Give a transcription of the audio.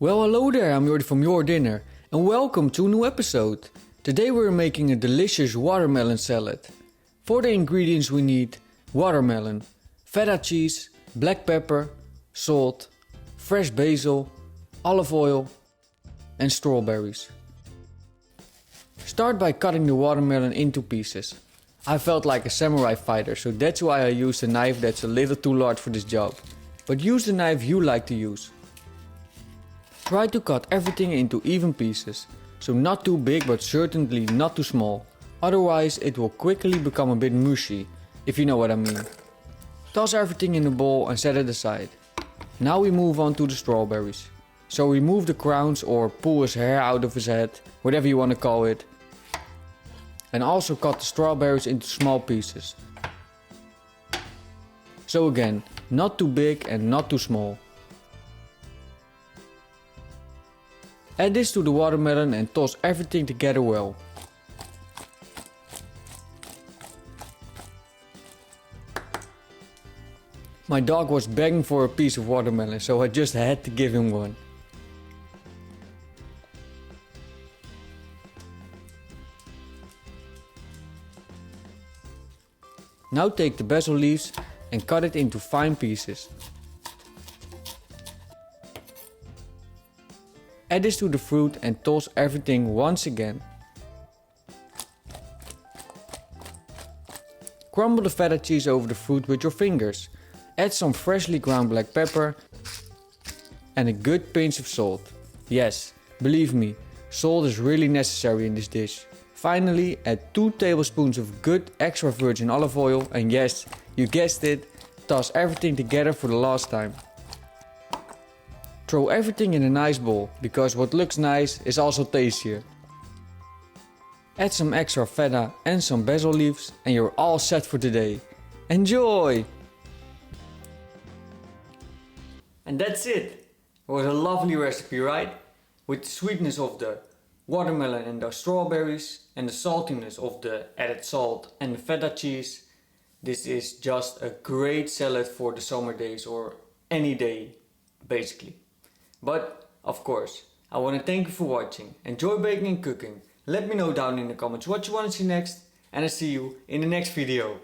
Well, hello there, I'm Jordi from JorDinner and welcome to a new episode. Today we're making a delicious watermelon salad. For the ingredients we need watermelon, feta cheese, black pepper, salt, fresh basil, olive oil and strawberries. Start by cutting the watermelon into pieces. I felt like a samurai fighter, so that's why I used a knife that's a little too large for this job. But use the knife you like to use. Try to cut everything into even pieces, so not too big but certainly not too small, otherwise it will quickly become a bit mushy, if you know what I mean. Toss everything in a bowl and set it aside. Now we move on to the strawberries. So remove the crowns or pull his hair out of his head, whatever you want to call it. And also cut the strawberries into small pieces. So again, not too big and not too small. Add this to the watermelon and toss everything together well. My dog was begging for a piece of watermelon, so I just had to give him one. Now take the basil leaves and cut it into fine pieces. Add this to the fruit and toss everything once again. Crumble the feta cheese over the fruit with your fingers. Add some freshly ground black pepper and a good pinch of salt. Yes, believe me, salt is really necessary in this dish. Finally, add 2 tablespoons of good extra virgin olive oil and yes, you guessed it, toss everything together for the last time. Throw everything in a nice bowl, because what looks nice is also tastier. Add some extra feta and some basil leaves and you're all set for today. Enjoy! And that's it! It was a lovely recipe, right? With the sweetness of the watermelon and the strawberries and the saltiness of the added salt and the feta cheese. This is just a great salad for the summer days or any day, basically. But, of course, I want to thank you for watching. Enjoy baking and cooking. Let me know down in the comments what you want to see next. And I'll see you in the next video.